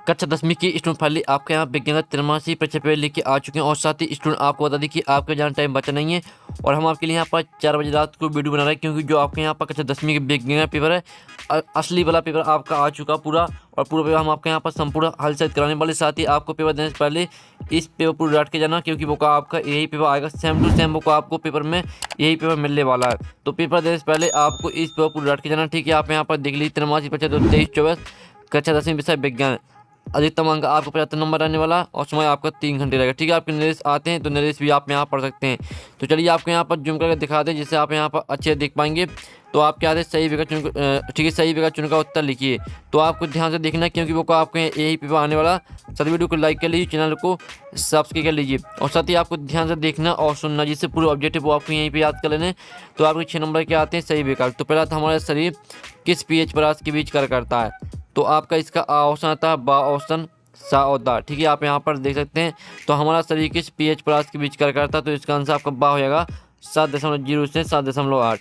कक्षा 10वीं की स्टूडेंट फाइनली आपके यहाँ विज्ञान का 83 परीक्षा पेपर लेके आ चुके हैं। और साथ ही स्टूडेंट आपको बता दें कि आपका ज़्यादा टाइम बचा नहीं है और हम आपके लिए यहाँ पर 4 बजे रात को वीडियो बना रहे हैं, क्योंकि जो आपके यहाँ पर कक्षा 10वीं के विज्ञान का पेपर है, असली वाला पेपर आपका आ चुका पूरा। और पूरा पेपर हम आपके यहाँ पर संपूर्ण हल से कराने वाले। साथ ही आपको पेपर देने से पहले इस पेपर पूरा डाट के जाना, क्योंकि वो का आपका यही पेपर आएगा सेम टू सेम, वो का आपको पेपर में यही पेपर मिलने वाला है। तो पेपर देने से पहले आपको इस पेपर पूरा डाट के जाना, ठीक है। आप यहाँ पर देख लीजिए 83 परीक्षा 23-24 कक्षा 10वीं विषय विज्ञान, अधिकतम अंक आपको 75 नंबर आने वाला और समय आपका 3 घंटे रहेगा, ठीक है। आपके निर्देश आते हैं तो निर्देश भी आप यहाँ पढ़ सकते हैं। तो चलिए आपको यहाँ पर जूम करके दिखाते हैं, जिससे आप यहाँ पर अच्छे देख पाएंगे। तो आप क्या सही विकल्प चुन, ठीक है, सही विकल्प चुनकर उत्तर लिखिए। तो आपको ध्यान से देखना, क्योंकि वो आपके यही पेपर आने वाला। सभी वीडियो को लाइक कर लीजिए, चैनल को सब्सक्राइब कर लीजिए और साथ ही आपको ध्यान से देखना और सुनना, जिससे पूरे ऑब्जेक्टिव वो आपको यहीं पे याद कर लेने। तो आपके 6 नंबर के आते हैं सही विकल्प। तो पहला था हमारा शरीर किस पीएच परास के बीच कार्य करता है। तो आपका इसका आ ऑप्शन आता है, बा ऑप्शन, सा और दा, ठीक है। आप यहाँ पर देख सकते हैं। तो हमारा शरीर किस पीएच परास के बीच कार्य करता है, तो इसका आंसर आपका बा हो जाएगा 7.0 से 7.8।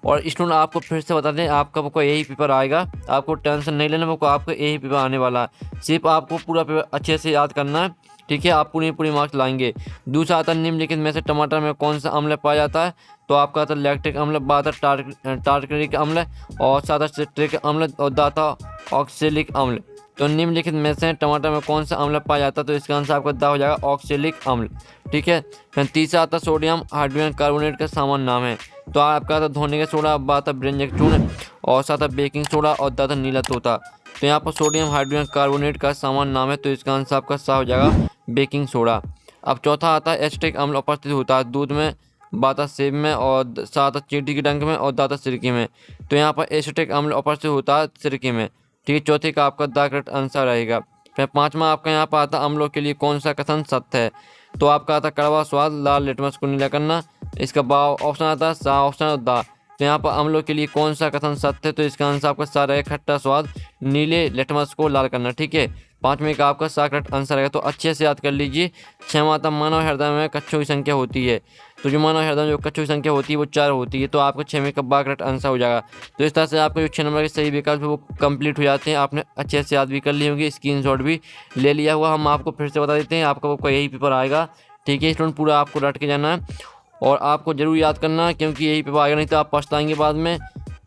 और स्टूडेंट आपको फिर से बता दें, आपका वो यही पेपर आएगा, आपको टेंशन नहीं लेना, वो आपको यही पेपर आने वाला है। सिर्फ आपको पूरा पेपर अच्छे से याद करना है, ठीक है। आप पूरी मार्क्स लाएंगे। दूसरा आता है निम्नलिखित में से टमाटर में कौन सा अम्ल पाया जाता है। तो आपका आता है लैक्टिक अम्ल, बात टार्टरिक अम्ल और सादा सिट्रिक अम्ल और दाता ऑक्सेलिक अम्ल। तो निम्नलिखित में से टमाटर में कौन सा अम्ल पाया जाता है, तो इसका आंसर आपका दा हो जाएगा ऑक्सेलिक अम्ल, ठीक है। फिर तीसरा आता है सोडियम हाइड्रोजन कार्बोनेट का सामान्य नाम है। तो आपका आता धोने का सोडा, बात व्यंजक चूर्ण और साथ बेकिंग सोडा और दाता नीला तोता। तो यहाँ पर सोडियम हाइड्रोजन कार्बोनेट का सामान्य नाम है, तो इसका आंसर आपका सा हो जाएगा बेकिंग सोडा। अब चौथा आता है एसिटिक अम्ल उपस्थित होता है दूध में, बाता सेब में और साथ चींटी के डंक में और दाता सिरके में। तो यहाँ पर एसिटिक अम्ल उपस्थित होता है सिरके में, ठीक है। चौथे का आपका द करेक्ट आंसर रहेगा। फिर पांचवा आपका यहाँ पर आता अम्लों के लिए कौन सा कथन सत्य है। तो आपका आता कड़वा स्वाद, लाल लिटमस को नीला करना, इसका बा ऑप्शन आता है, सा ऑप्शन और दा। तो यहाँ पर अम्लों के लिए कौन सा कथन सत्य है, तो इसका आंसर आपका सा रहेगा खट्टा स्वाद, नीले लिटमस को लाल करना, ठीक है। पाँचवें का आपका सा करेक्ट आंसर रहेगा। तो अच्छे से याद कर लीजिए। छठवां आता मानव हृदय में कक्षों की संख्या होती है। तो जो मानव हृदय में जो कक्षों की संख्या होती है वो 4 होती है। तो आपका 6वें का बा करेक्ट आंसर हो जाएगा। तो इस तरह से आपके जो 6 नंबर के सही विकल्प है वो कंप्लीट हो जाते हैं। आपने अच्छे से याद भी कर ली होंगी, स्क्रीनशॉट भी ले लिया हुआ। हम आपको फिर से बता देते हैं, आपका यही पेपर आएगा, ठीक है। स्टूडेंट पूरा आपको रट के जाना है और आपको जरूर याद करना है, क्योंकि यही पेपर आएगा, नहीं तो आप पछताएंगे बाद में,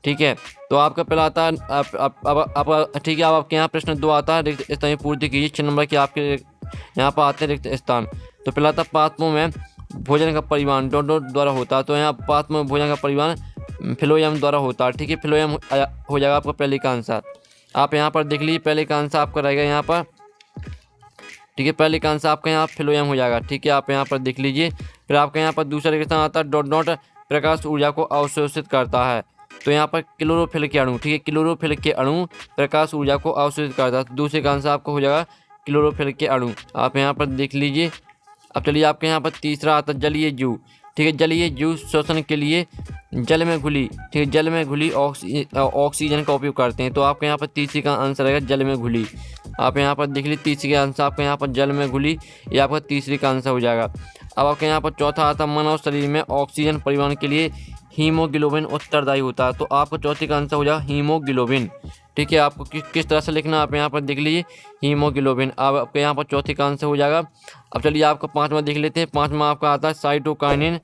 ठीक है। तो आपका पहला आता है आप ठीक है। अब आपके यहाँ प्रश्न 2 आता है, रिक्त स्थान पूर्ति कीजिए। 6 नंबर के आपके यहाँ पर आते हैं रिक्त स्थान। तो पहला आता पात्रों में भोजन का परिवहन डॉट डॉट द्वारा होता है। तो यहाँ पात्र में भोजन का परिवहन फिलोयम द्वारा होता है, ठीक है। फिलोयम हो जाएगा आपका पहले का आंसर। आप यहाँ पर देख लीजिए, पहले का आंसर आपका रहेगा यहाँ पर, ठीक है। पहले का आंसर आपका यहाँ फिलोयम हो जाएगा, ठीक है। आप यहाँ पर देख लीजिए। फिर आपका यहाँ पर दूसरा रिक्त स्थान आता है डॉट डॉट प्रकाश ऊर्जा को अवशोषित करता है। तो यहाँ पर क्लोरोफिल के अणु, ठीक है, क्लोरोफिल के अणु प्रकाश ऊर्जा को अवशोषित करता है। तो दूसरे का आंसर आपको हो जाएगा क्लोरोफिल के अणु। आप यहाँ पर देख लीजिए। अब चलिए आपके यहाँ पर तीसरा आता है जलीय जीव, ठीक है। जलीय जीव श्वसन के लिए जल में घुली, ठीक है, जल में घुली ऑक्सीजन का उपयोग करते हैं। तो आपके यहाँ पर तीसरी का आंसर रहेगा जल में घुली। आप यहाँ पर देख लीजिए, तीसरी का आंसर आपका यहाँ पर जल में घुली, ये आपका तीसरी का आंसर हो जाएगा। अब आपके यहाँ पर चौथा आता मानव शरीर में ऑक्सीजन परिवहन के लिए हीमोग्लोबिन उत्तरदायी होता है। तो आपको चौथी का आंसर हो जाएगा हीमोग्लोबिन, ठीक है। आपको किस तरह से लिखना है आप यहाँ पर देख लीजिए, हीमोग्लोबिन। अब आपके यहाँ पर चौथी का आंसर हो जाएगा। अब चलिए आपका पाँचवा देख लेते हैं। पाँचवा आपका आता है साइटोकाइनिन।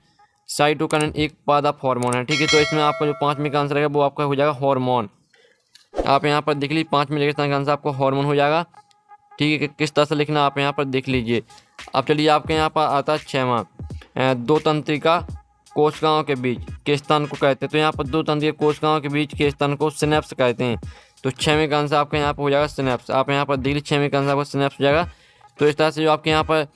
साइटोकाइनिन एक पादप हार्मोन है, ठीक है। तो इसमें आपका जो 5वें का आंसर रहेगा वो आपका हो जाएगा हार्मोन। आप यहाँ पर देख लीजिए, 5वें रेगिस्तान का आंसर आपको हार्मोन हो जाएगा, ठीक है। किस तरह से लिखना आप यहाँ पर देख लीजिए। अब चलिए आपके यहाँ पर आता है 6वां, दो तंत्रिका कोशिकाओं के बीच के स्थान को कहते हैं। तो यहाँ पर दो तंत्रिका कोशिकाओं के बीच के स्थान को सिनेप्स कहते हैं। तो 6वें का आंसर आपका यहाँ पर हो जाएगा सिनेप्स। आप यहाँ पर देख लीजिए, 6वें का आंसर आपका सिनेप्स हो जाएगा। तो इस तरह से जो आपके यहाँ पर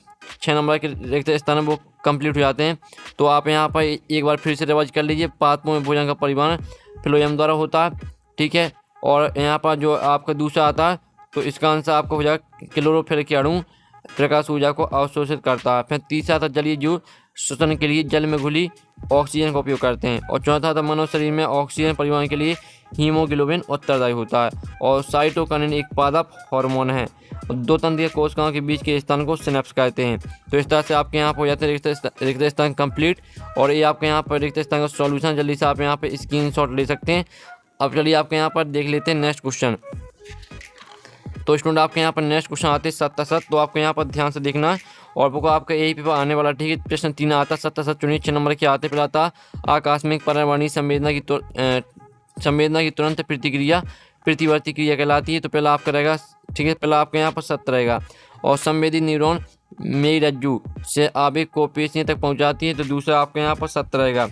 6 नंबर के रिक्त स्थान है वो कंप्लीट हो जाते हैं। तो आप यहाँ पर एक बार फिर से रिवाइज कर लीजिए। पात्रों में भोजन का परिवहन फिलोयम द्वारा होता है, ठीक है। और यहाँ पर जो आपका दूसरा आता है, तो इसका आंसर आपको हो जाएगा क्लोरोफिल के अणु प्रकाश ऊर्जा को अवशोषित करता है। फिर तीसरा था जलीय जीव श्वसन के लिए जल में घुली ऑक्सीजन का उपयोग करते हैं। और चौथा था मानव शरीर में ऑक्सीजन परिवहन के लिए हीमोग्लोबिन उत्तरदायी होता है। और साइटोकाइनिन एक पादप हार्मोन है। और दो तंत्रिका कोशिकाओं के बीच के स्थान को सिनेप्स कहते हैं। तो इस तरह से आपके यहाँ पर हो जाते हैं रिक्त स्थान कंप्लीट। और ये आपके यहाँ पर रिक्त स्थान का सॉल्यूशन जल्दी से आप यहाँ पर स्क्रीनशॉट ले सकते हैं। अब चलिए आपके यहाँ पर देख लेते हैं नेक्स्ट क्वेश्चन। तो स्टूडेंट आपके यहाँ पर नेक्स्ट क्वेश्चन आते हैं 7 तो आपको यहाँ पर ध्यान से देखना है और वो आपका यही पेपर आने वाला, ठीक है। प्रश्न 3 आता 7 चुनिए 6 नंबर के आते। पहला आता आकस्मिक पर्यावरणीय संवेदना की तुरंत प्रतिक्रिया प्रतिवर्ती क्रिया कहलाती है। तो पहला आपका रहेगा, ठीक है, पहला आपका यहाँ पर 7 रहेगा। और संवेदी न्यूरॉन मेरुरज्जु से आवेग को पेशियों तक पहुंचाती है। तो दूसरा आपके यहाँ पर 7 रहेगा।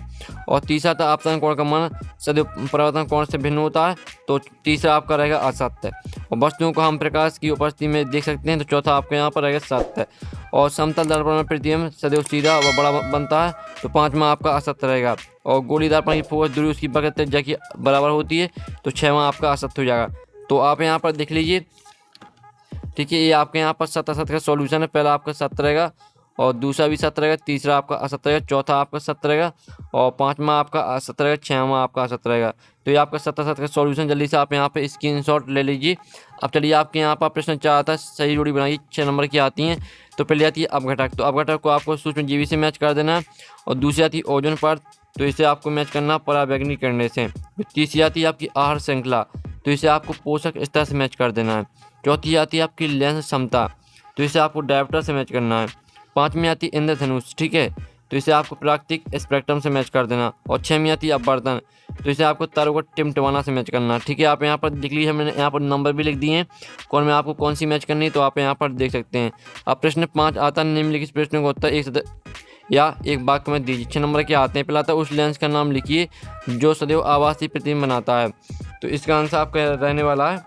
और तीसरा था आपतन कोण का मान सदैव परावर्तन कोण से भिन्न होता है। तो तीसरा आपका रहेगा असत्य। और वस्तुओं को हम प्रकाश की उपस्थिति में देख सकते हैं। तो चौथा आपके यहाँ पर रहेगा सत्य। और समतल दर्पण में प्रतिबिंब सदैव सीधा व बड़ा बनता है। तो पाँचवा आपका असत्य रहेगा। और गोली दर्पण की फोकस दूरी उसकी वक्र त्रिज्या की बराबर होती है। तो छठवां आपका असत्य हो जाएगा। तो आप यहाँ पर देख लीजिए, ठीक है, ये आपके यहाँ पर 7 का सॉल्यूशन है। पहला आपका 7 रहेगा और दूसरा भी 7 रहेगा, तीसरा आपका असत्य रहेगा, चौथा आपका 7 रहेगा और पाँचवा आपका असत्य रहेगा, छठवां आपका असत्य रहेगा। तो ये आपका 7 का सॉल्यूशन जल्दी से आप यहाँ पे स्क्रीनशॉट ले लीजिए। अब चलिए आपके यहाँ पर प्रश्न 4 आता है, सही जोड़ी बनाइए, 6 नंबर की आती हैं। तो पहले आती है अपघटक। तो अपघटक को आपको सूक्ष्मजीवी से मैच कर देना है। और दूसरी आती है ओजोन परत, तो इसे आपको मैच करना पराबैंगनी करने से। तीसरी आती है आपकी आहार श्रृंखला, तो इसे आपको पोषक स्तर से मैच कर देना है। चौथी आती है आपकी लेंस क्षमता, तो इसे आपको डायप्टर से मैच करना है। पाँचवीं आती है इंद्रधनुष, ठीक है, तो इसे आपको प्राकृतिक स्पेक्ट्रम से मैच कर देना। और छठवीं आती है अपवर्तन, तो इसे आपको तारों को टिमटिमाना से मैच करना, ठीक है। आप यहाँ पर देख लीजिए, मैंने यहाँ पर नंबर भी लिख दिए हैं कौन में आपको कौन सी मैच करनी है, तो आप यहाँ पर देख सकते हैं। अब प्रश्न 5 आता है, निम्नलिखित प्रश्नों का उत्तर एक वाक्य में दीजिए। 6 नंबर के आते हैं। पहला था उस लेंस का नाम लिखिए जो सदैव आभासी प्रतिबिंब बनाता है। तो इसका आंसर आपका रहने वाला है,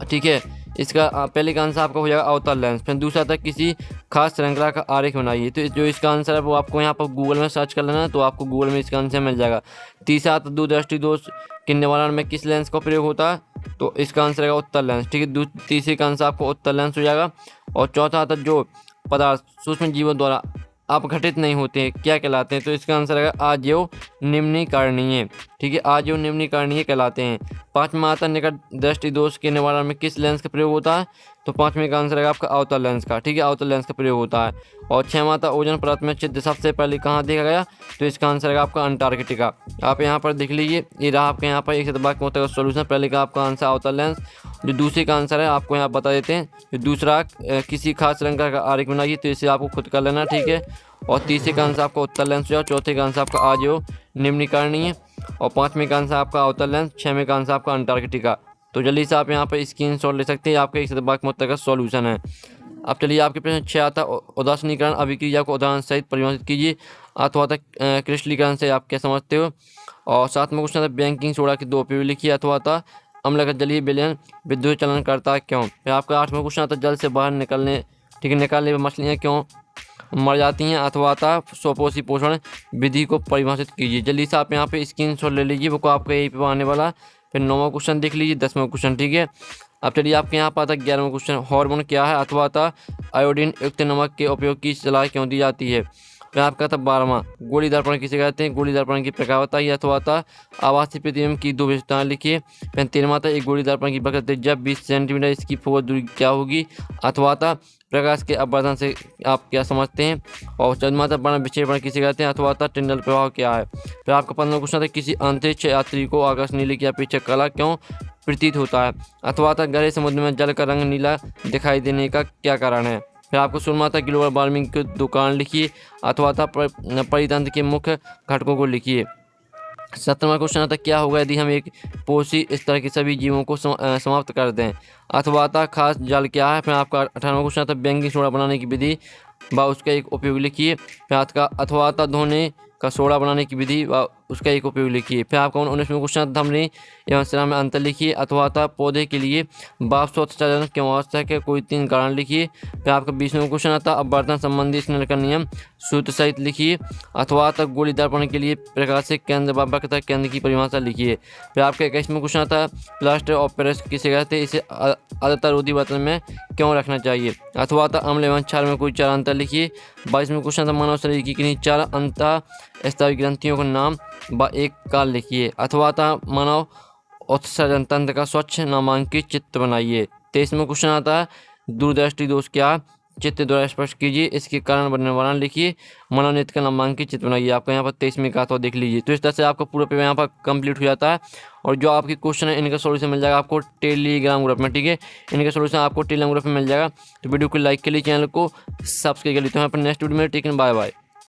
ठीक है, इसका पहले का आंसर आपका हो जाएगा अवतल लेंस। फिर दूसरा था किसी खास श्रृंखला का आरेख बनाइए। तो जो इसका आंसर है वो आपको यहाँ पर गूगल में सर्च कर लेना है, तो आपको गूगल में इसका आंसर मिल जाएगा। तीसरा था दूरदृष्टि दोष के निवारण में किस लेंस का प्रयोग होता है, तो इसका आंसर रहेगा उत्तल लेंस, ठीक है। तीसरे का आंसर आपको उत्तल लेंस हो जाएगा। और चौथा था जो पदार्थ सूक्ष्म जीवों द्वारा अपघटित नहीं होते क्या कहलाते हैं, तो इसका आंसर है आजीव निम्नीकरणीय, ठीक है, आजीव निम्नीकरणीय कहलाते हैं। पाँचवा आता निकट दृष्टि दोष के निवारण में किस लेंस का प्रयोग होता है, तो पाँचवें का आंसर है आपका अवतल लेंस का, ठीक है, अवतल लेंस का प्रयोग होता है। और छठवां था ओजोन परत में छिद्र सबसे पहले कहाँ देखा गया, तो इसका आंसर है आपका अंटार्कटिका। आप यहाँ पर देख लीजिए, ये रहा आपके यहाँ पर एक शतभाग के उत्तर का सोल्यूशन। पहले का आपका आंसर अवतल लेंस, जो दूसरे का आंसर है आपको यहाँ बता देते हैं। जो दूसरा किसी खास श्रृंखला का आरेख बनाइए, तो इसे आपको खुद कर लेना, ठीक है। और तीसरे का आंसर आपका उत्तल लेंस हो जाओ, चौथे का आंसर आपका आजीव निम्नीकरणीय और पाँचवें का आंसर आपका अवतल लेंस, छठवें का आंसर आपका अंटार्कटिका। तो जल्दी से आप यहाँ पर स्क्रीनशॉट ले सकते हैं, आपका एक शतभाग में उत्तर का सॉल्यूशन है। अब चलिए आपके प्रश्न 6 आता उदासीनीकरण अभिक्रिया को उदाहरण सहित परिभाषित कीजिए, अथवा क्रिस्टलीकरण से आप क्या समझते हो। और 7वां क्वेश्चन था बेकिंग सोडा के 2 उपयोग लिखिए, अथवा था अम्ल का जलीय विलयन विद्युत चलन करता है क्यों। फिर आपका 8वां क्वेश्चन आता जल से बाहर निकलने, ठीक है, निकालने में मछलियाँ क्यों मर जाती हैं, अथवा था स्वपोषी पोषण विधि को परिभाषित कीजिए। जल्दी से आप यहाँ पे स्क्रीनशॉट ले लीजिए, वो आपको यही पे आने वाला है। फिर 9वां क्वेश्चन देख लीजिए, 10वां क्वेश्चन, ठीक है। अब चलिए आपके यहाँ पर आता 11वां क्वेश्चन, हार्मोन क्या है, अथवा था आयोडीन युक्त नमक के उपयोग की सलाह क्यों दी जाती है। फिर आपका था 12वां गोली दर्पण किसे कहते हैं, गोली दर्पण की प्रकार बताइए, अथवा था आभासी प्रतिबिंब की 2 विशेषताएं लिखिए। फिर 13वां था एक गोली दर्पण की वक्र त्रिज्या 20 सेंटीमीटर, इसकी फोकस दूरी क्या होगी, अथवा था प्रकाश के अपवर्तन से आप क्या समझते हैं। और 14वां था वर्ण विक्षेपण किसे कहते हैं, अथवा था टिंडल प्रभाव क्या है। फिर आपका 15वां क्वेश्चन था किसी अंतरिक्ष यात्री को आकाश नीले की अपेक्षा काला क्यों प्रतीत होता है, अथवा था गहरे समुद्र में जल का रंग नीला दिखाई देने का क्या कारण है। फिर आपको 16वां था ग्लोबल वार्मिंग के 2 कारण लिखिए, अथवा था परितंत्र के मुख्य घटकों को लिखिए। 17वां क्वेश्चन आता क्या होगा यदि हम एक पोषी इस तरह के सभी जीवों को समाप्त कर दें, अथवा था खास जल क्या है। फिर आपका 18वां क्वेश्चन आता बेकिंग सोडा बनाने की विधि व उसका एक उपयोग लिखिए। फिर आपका अथवा था धोने का सोडा बनाने की विधि व उसका एक उपयोग लिखिए। फिर आपका 19वां क्वेश्चन धमनी एवं सिरा में अंतर लिखिए, अथवा था पौधे के लिए वाष्पोत्सर्जन क्यों आवश्यक है, कोई 3 कारण लिखिए। फिर आपका 20वां क्वेश्चन आता अपवर्तन संबंधी स्नेल का नियम सूत्र सहित लिखिए, अथवा तक गोली दर्पण के लिए प्रकाश से केंद्र व वक्रता केंद्र की परिभाषा लिखिए। फिर आपका 21वां क्वेश्चन आता प्लास्टर ऑफ पेरिस किसे कहते हैं, इसे आर्द्रता रोधी बर्तन में क्यों रखना चाहिए, अथवा था अम्ल एवं क्षार में कोई 4 अंतर लिखिए। 22वां क्वेश्चन था मानव शरीर की किन्हीं 4 अंतः स्त्रावी ग्रंथियों का नाम व एक काल लिखिए, अथवा था मानव उत्सर्जन तंत्र का स्वच्छ नामांकित चित्र बनाइए। 23वां क्वेश्चन आता है दूरदृष्टि दोष क्या, चित्र द्वारा स्पष्ट कीजिए, इसके कारण वर्णन लिखिए, मनोनीत का नामांकित चित्र बनाइए। आपका यहाँ पर 23 का तो देख लीजिए। तो इस तरह से आपका पूरा पेपर यहाँ पर कंप्लीट हो जाता है और जो आपके क्वेश्चन है इनका सॉल्यूशन मिल जाएगा आपको टेलीग्राम ग्रुप में, ठीक है। इनका सॉल्यूशन आपको टेलीग्राम ग्रुप में मिल जाएगा। तो वीडियो को लाइक के लिए, चैनल को सब्सक्राइब कर लीजिए। तो यहाँ पर नेक्स्ट वीडियो में, टेकन बाय बाय।